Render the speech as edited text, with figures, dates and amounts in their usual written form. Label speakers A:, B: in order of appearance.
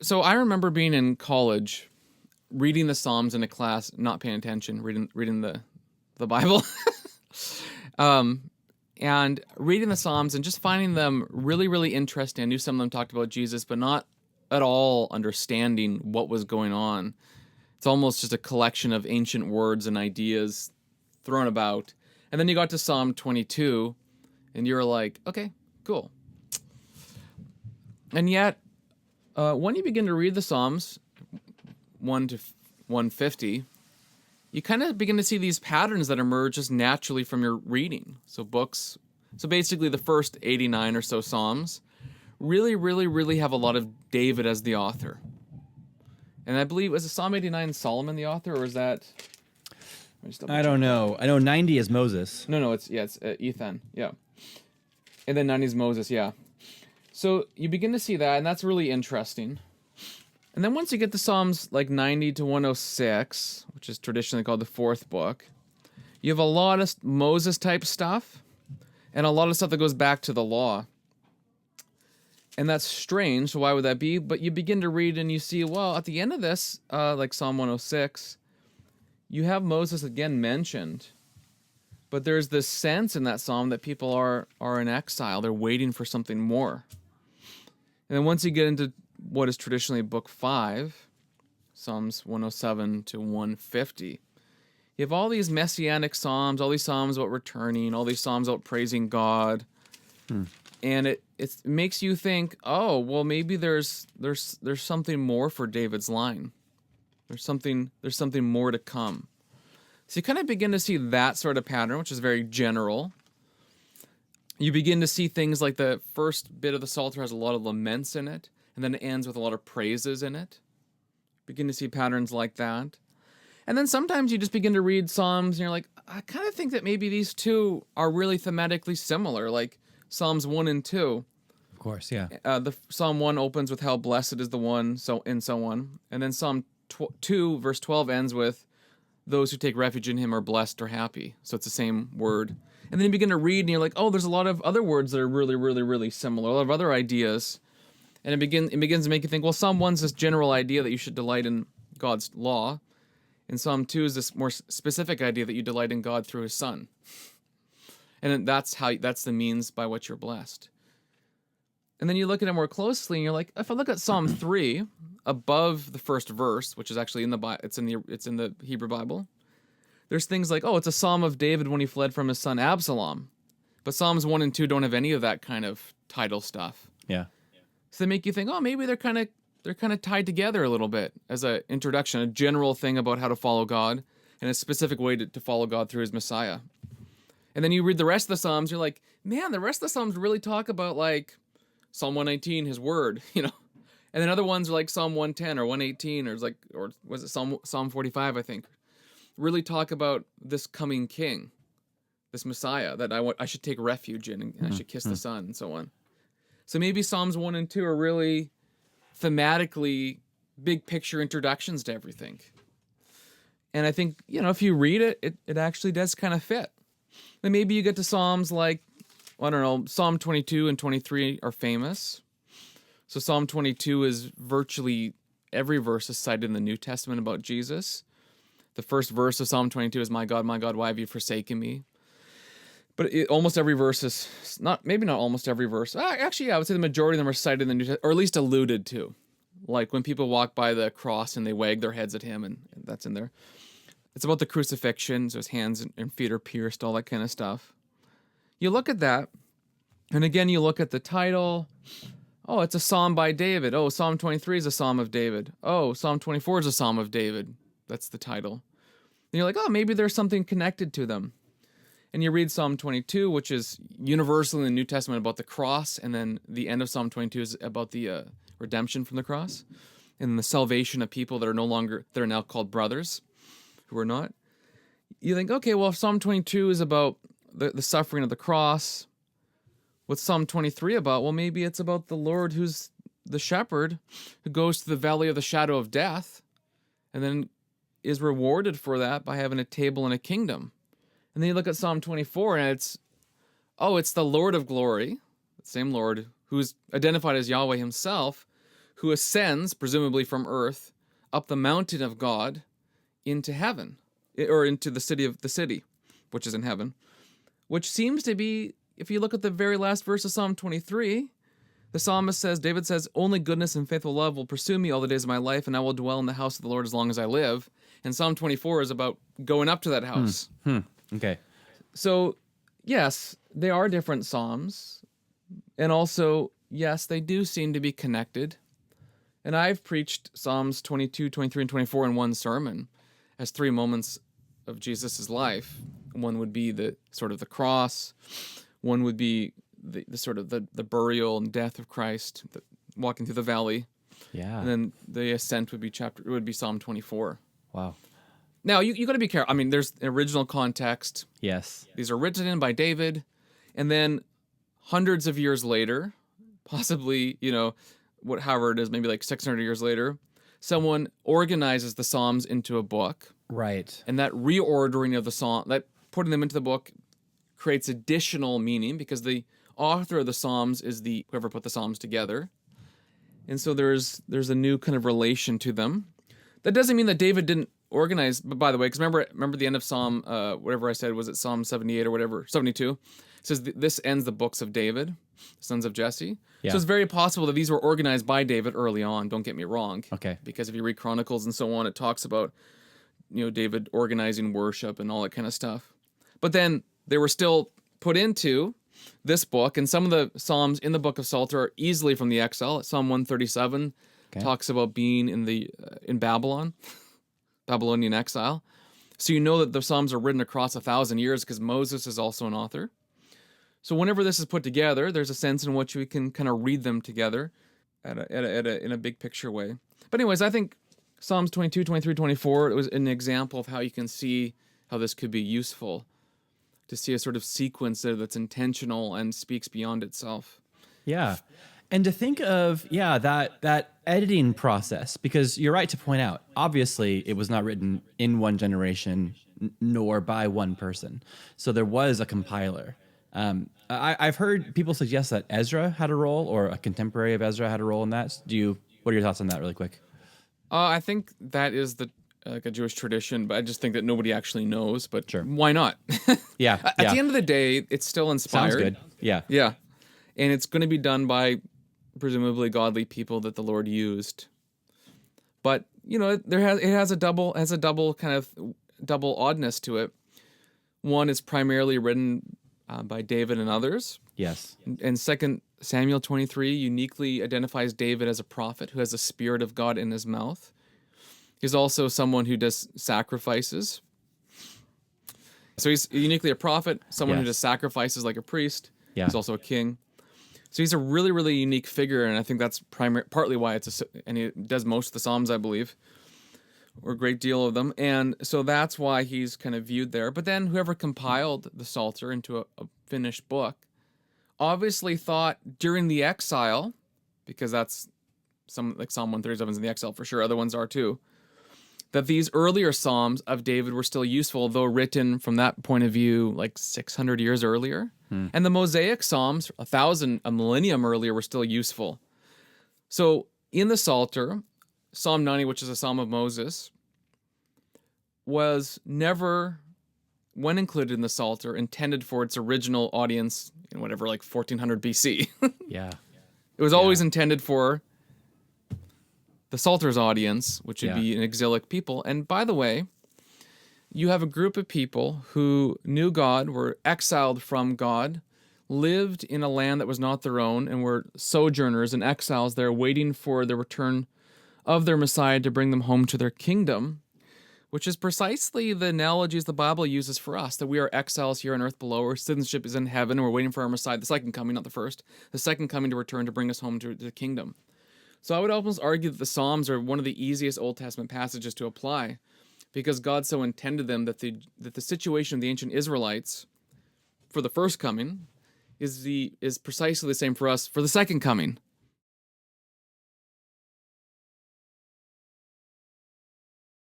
A: So I remember being in college, reading the Psalms in a class, not paying attention, reading the Bible, um, and reading the Psalms and just finding them really really interesting. I knew some of them talked about Jesus, but not at all understanding what was going on. It's almost just a collection of ancient words and ideas thrown about. And then you got to Psalm 22, and you were like, okay, cool. And yet, when you begin to read the Psalms, 1 to 150, you kind of begin to see these patterns that emerge just naturally from your reading. So basically the first 89 or so Psalms really, really, really have a lot of David as the author. And I believe, was it Psalm 89 Solomon the author, or is that...
B: I don't know. I know 90 is Moses.
A: No, it's Ethan, yeah. And then 90 is Moses, yeah. So you begin to see that, and that's really interesting. And then once you get to Psalms like 90 to 106, which is traditionally called the fourth book, you have a lot of Moses-type stuff, and a lot of stuff that goes back to the law. And that's strange, so why would that be? But you begin to read and you see, well, at the end of this, like Psalm 106, you have Moses again mentioned, but there's this sense in that psalm that people are in exile. They're waiting for something more. And then once you get into what is traditionally book 5, Psalms 107 to 150, you have all these messianic psalms, all these psalms about returning, all these psalms about praising God. And it makes you think, oh, well, maybe there's something more for David's line. There's something more to come. So you kind of begin to see that sort of pattern, which is very general. You begin to see things like the first bit of the Psalter has a lot of laments in it, and then it ends with a lot of praises in it. Begin to see patterns like that. And then sometimes you just begin to read Psalms, and you're like, I kind of think that maybe these two are really thematically similar, like Psalms 1 and 2.
B: Of course, yeah.
A: The Psalm 1 opens with how blessed is the one, so on. And then Psalm 2, verse 12 ends with, those who take refuge in him are blessed or happy. So it's the same word. And then you begin to read and you're like, oh, there's a lot of other words that are really, really, really similar. A lot of other ideas. And it begins to make you think, well, Psalm 1's this general idea that you should delight in God's law. And Psalm 2 is this more specific idea that you delight in God through his son. And that's the means by which you're blessed. And then you look at it more closely and you're like, if I look at Psalm 3, above the first verse, which is actually in the it's in the Hebrew Bible, there's things like, oh, it's a psalm of David when he fled from his son Absalom. But Psalms 1 and 2 don't have any of that kind of title stuff.
B: Yeah.
A: So they make you think, oh, maybe they're kind of tied together a little bit as an introduction, a general thing about how to follow God and a specific way to follow God through his Messiah. And then you read the rest of the Psalms, you're like, man, the rest of the Psalms really talk about like Psalm 119, his word, you know. And then other ones are like Psalm 110 or 118 or was it Psalm 45, I think, really talk about this coming king, this Messiah that I should take refuge in and I should kiss the Son and so on. So maybe Psalms 1 and 2 are really thematically big picture introductions to everything. And I think, you know, if you read it, it actually does kind of fit. Then maybe you get to Psalms like, I don't know, Psalm 22 and 23 are famous. So Psalm 22 is virtually every verse is cited in the New Testament about Jesus. The first verse of Psalm 22 is, my God, why have you forsaken me? But almost every verse is, maybe not almost every verse. Actually, yeah, I would say the majority of them are cited in the New Testament, or at least alluded to. Like when people walk by the cross and they wag their heads at him, and that's in there. It's about the crucifixion, so his hands and feet are pierced, all that kind of stuff. You look at that, and again, you look at the title. Oh, it's a psalm by David. Oh, Psalm 23 is a psalm of David. Oh, Psalm 24 is a psalm of David. That's the title. And you're like, oh, maybe there's something connected to them. And you read Psalm 22, which is universal in the New Testament about the cross, and then the end of Psalm 22 is about the redemption from the cross, and the salvation of people that are now called brothers, who are not. You think, okay, well, if Psalm 22 is about the suffering of the cross, what's Psalm 23 about? Well, maybe it's about the Lord who's the shepherd who goes to the valley of the shadow of death and then is rewarded for that by having a table in a kingdom. And then you look at Psalm 24 and it's the Lord of glory, the same Lord who's identified as Yahweh himself, who ascends, presumably from earth, up the mountain of God into heaven, or into the city, which is in heaven, which seems to be, if you look at the very last verse of Psalm 23, the psalmist says, David says, only goodness and faithful love will pursue me all the days of my life, and I will dwell in the house of the Lord as long as I live. And Psalm 24 is about going up to that house.
B: Okay.
A: So, yes, they are different psalms. And also, yes, they do seem to be connected. And I've preached Psalms 22, 23, and 24 in one sermon as 3 moments of Jesus' life. One would be the sort of the cross. One would be the sort of the burial and death of Christ, walking through the valley.
B: Yeah.
A: And then the ascent would be Psalm 24.
B: Wow.
A: Now, you got to be careful. I mean, there's original context.
B: Yes.
A: These are written in by David. And then hundreds of years later, possibly, however it is, maybe like 600 years later, someone organizes the Psalms into a book.
B: Right.
A: And that reordering of the psalm, that putting them into the book, creates additional meaning because the author of the Psalms is whoever put the Psalms together. And so there's a new kind of relation to them. That doesn't mean that David didn't organize, but by the way, because remember the end of Psalm, whatever I said, was it Psalm 78 or whatever, 72? It says this ends the books of David, sons of Jesse.
B: Yeah.
A: So it's very possible that these were organized by David early on, don't get me wrong.
B: Okay.
A: Because if you read Chronicles and so on, it talks about, David organizing worship and all that kind of stuff. But then they were still put into this book, and some of the Psalms in the book of Psalter are easily from the exile. Psalm 137 talks about being in Babylon, Babylonian exile. So you know that the Psalms are written across 1,000 years because Moses is also an author. So whenever this is put together, there's a sense in which we can kind of read them together in a big picture way. But anyways, I think Psalms 22, 23, 24, it was an example of how you can see how this could be useful, to see a sort of sequence there that's intentional and speaks beyond itself.
B: Yeah. And to think of, that editing process, because you're right to point out, obviously it was not written in one generation nor by one person. So there was a compiler. I've heard people suggest that Ezra had a role, or a contemporary of Ezra had a role in that. What are your thoughts on that really quick?
A: I think that is like a Jewish tradition, but I just think that nobody actually knows, but
B: Sure.
A: Why not?
B: Yeah.
A: At the end of the day, it's still inspired.
B: Sounds good. Yeah.
A: Yeah. And it's going to be done by presumably godly people that the Lord used. But, it has a double kind of double oddness to it. One is primarily written by David and others.
B: Yes.
A: And 2 Samuel 23 uniquely identifies David as a prophet who has the Spirit of God in his mouth. He's also someone who does sacrifices. So he's uniquely a prophet, someone who does sacrifices like a priest.
B: Yeah.
A: He's also a king. So he's a really, really unique figure, and I think that's partly why and he does most of the Psalms, I believe, or a great deal of them. And so that's why he's kind of viewed there. But then whoever compiled the Psalter into a finished book obviously thought during the exile, because that's like Psalm 137 is in the exile for sure, other ones are too, that these earlier Psalms of David were still useful, though written from that point of view like 600 years earlier. And the Mosaic Psalms, a millennium earlier, were still useful. So in the Psalter, Psalm 90, which is a Psalm of Moses, was never, when included in the Psalter, intended for its original audience in whatever, like 1400 BC.
B: Yeah.
A: It was always intended for the Psalter's audience, which would be an exilic people. And by the way, you have a group of people who knew God, were exiled from God, lived in a land that was not their own, and were sojourners and exiles there waiting for the return of their Messiah to bring them home to their kingdom, which is precisely the analogies the Bible uses for us, that we are exiles here on earth below, our citizenship is in heaven, and we're waiting for our Messiah, the second coming, not the first, the second coming to return to bring us home to the kingdom. So I would almost argue that the Psalms are one of the easiest Old Testament passages to apply, because God so intended them that the situation of the ancient Israelites for the first coming is precisely the same for us for the second coming.